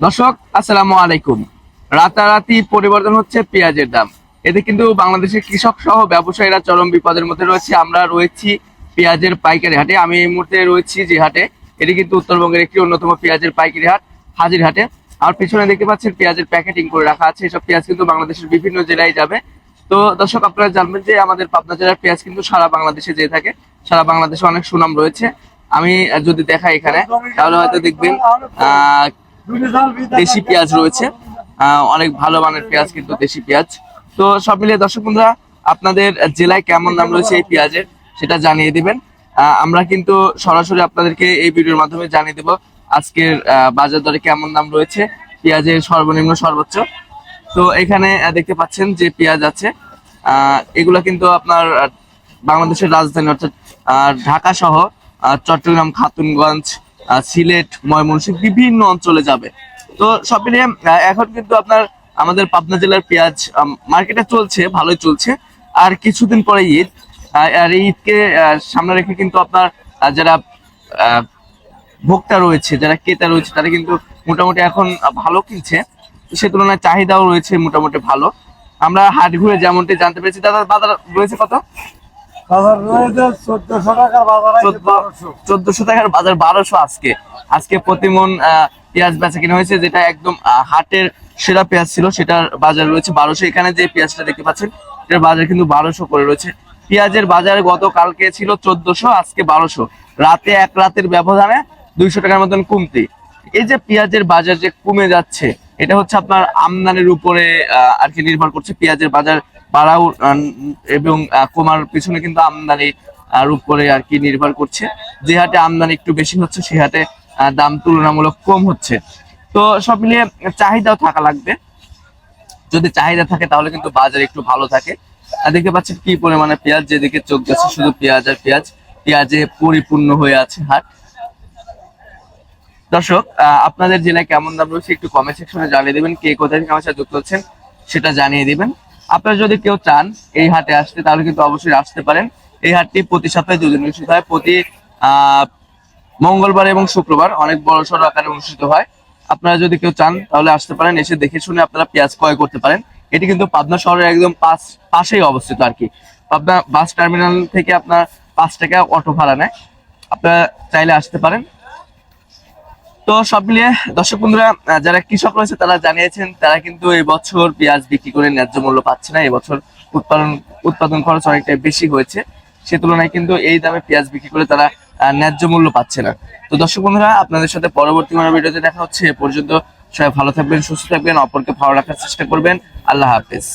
দর্শক আসসালামু আলাইকুম। রাতারাতি পরিবর্তন হচ্ছে পেঁয়াজের দাম। এতে কিন্তু বাংলাদেশের কৃষক সহ ব্যবসায়ীরা চরম বিপদের মধ্যে রয়েছে। আমরা রয়েছি পেঁয়াজের পাইকারি হাটে। আমি এই মুহূর্তে রয়েছি যে হাটে, এটি কিন্তু উত্তরবঙ্গের একটি অন্যতম পেঁয়াজের পাইকারি হাট, হাজির হাটে। আর পিছনে দেখতে পাচ্ছেন পেঁয়াজের প্যাকেটিং করে রাখা আছে। এসব পেঁয়াজ কিন্তু বাংলাদেশের বিভিন্ন জেলায় যাবে। তো দর্শক, আপনারা জানবেন যে আমাদের পাবনা জেলার পেঁয়াজ কিন্তু সারা বাংলাদেশে যেয়ে থাকে। সারা বাংলাদেশে অনেক সুনাম রয়েছে। আমি যদি দেখাই এখানে, তাহলে হয়তো দেখবেন দেশি পেঁয়াজ রয়েছে। অনেক ভালো মানের পেঁয়াজ, কিন্তু দেশি পেঁয়াজ। তো সব মিলিয়ে দর্শক বন্ধুরা, আপনাদের জেলায় কেমন দাম রয়েছে এই পেঁয়াজের সেটা জানিয়ে দিবেন। আমরা কিন্তু সরাসরি আপনাদেরকে এই ভিডিওর মাধ্যমে জানিয়ে দেব আজকের বাজার দরে কেমন দাম রয়েছে পেঁয়াজের, সর্বনিম্ন সর্বোচ্চ। তো এখানে দেখতে পাচ্ছেন যে পেঁয়াজ আছে, এগুলা কিন্তু আপনার বাংলাদেশের রাজধানী অর্থাৎ ঢাকা সহ চট্টগ্রাম, খাতুনগঞ্জ, সিলেট, ময়মনসিংহ বিভিন্ন অঞ্চলে যাবে। তো সব মিলিয়ে এখন কিন্তু আপনার আমাদের পাবনা জেলার পেঁয়াজ মার্কেটে চলছে, ভালোই চলছে। আর কিছুদিন পরে ঈদ, আর এই ঈদকে সামনে রেখে কিন্তু আপনার যারা ভোক্তা রয়েছে, যারা ক্রেতা রয়েছে, তারা কিন্তু মোটামুটি এখন ভালো কিনছে। সে তুলনায় চাহিদাও রয়েছে মোটামুটি ভালো। আমরা হাট ঘুরে যেমনটি জানতে পেরেছি, দাদা বাজার রয়েছে কত? বাজার রয়েছে 1400 টাকার বাজার আছে 1200। 1400 টাকার বাজার, 1200 আজকে। আজকে প্রতি মন পেঁয়াজ বেচা কিনা হয়েছে, যেটা একদম হাটের সেরা পেঁয়াজ ছিল, সেটার বাজার রয়েছে 1200। এখানে যে পেঁয়াজটা দেখতে পাচ্ছেন, এটার বাজার কিন্তু 1200 করে রয়েছে। পেঁয়াজের বাজার গতকালকে ছিল 1400, আজকে 1200। রাতে এক রাতের ব্যবধানে 200 টাকার মতন কমতি। এই যে পেঁয়াজের বাজার যে কমে যাচ্ছে, এটা হচ্ছে আপনার আমদানির উপরে আর কি নির্ভর করছে। পেঁয়াজের বাজার বাড়াও এবং কমার পিছনে কিন্তু আমদানি আর উপরে আর কি নির্ভর করছে। যে হাটে আমদানি একটু বেশি হচ্ছে, সে হাটে দাম তুলনামূলক কম হচ্ছে। তো সব মিলিয়ে চাহিদাও থাকা লাগবে। যদি চাহিদা থাকে তাহলে কিন্তু বাজার একটু ভালো থাকে। দেখতে পাচ্ছেন কি পরিমাণে পেঁয়াজ, যেদিকে চোখ যাচ্ছে শুধু পেঁয়াজ আর পেঁয়াজ। পেঁয়াজে পরিপূর্ণ হয়ে আছে হাট। দর্শক, আপনাদের জেলায় কেমন দাম রয়েছে একটু কমেন্ট সেকশনে জানিয়ে দিবেন। কে কোথায় থেকে আমার সাথে যুক্ত হচ্ছেন সেটা জানিয়ে দিবেন। আপনারা যদি কেউ চান এই হাটে আসতে, তাহলে কিন্তু অবশ্যই আসতে পারেন। এই হাটটি প্রতি সপ্তাহে দুদিন অনুষ্ঠিত হয়। প্রতি আহ মঙ্গলবার এবং শুক্রবার অনেক বড় সড় আকারে অনুষ্ঠিত হয়। আপনারা যদি কেউ চান তাহলে আসতে পারেন, এসে দেখে শুনে আপনারা পেঁয়াজ ক্রয় করতে পারেন। এটি কিন্তু পাবনা শহরের একদম পাশেই অবস্থিত আর কি। পাবনা বাস টার্মিনাল থেকে আপনার 5 টাকা অটো ভাড়া নেয়। আপনারা চাইলে আসতে পারেন। তো সব মিলিয়ে দর্শক বন্ধুরা, যারা কৃষক রয়েছে তারা জানিয়েছেন তারা কিন্তু এবছর পেঁয়াজ বিক্রি করে ন্যায্য মূল্য পাচ্ছে না। এবছর উৎপাদন উৎপাদন খরচ অনেকটাই বেশি হয়েছে, সে তুলনায় কিন্তু এই দামে পেঁয়াজ বিক্রি করে তারা ন্যায্য মূল্য পাচ্ছে না। তো দর্শক বন্ধুরা, আপনাদের সাথে পরবর্তী কোনো ভিডিওতে দেখা হচ্ছে। এ পর্যন্ত সবাই ভালো থাকবেন, সুস্থ থাকবেন, অপরকে ভালো রাখার চেষ্টা করবেন। আল্লাহ হাফেজ।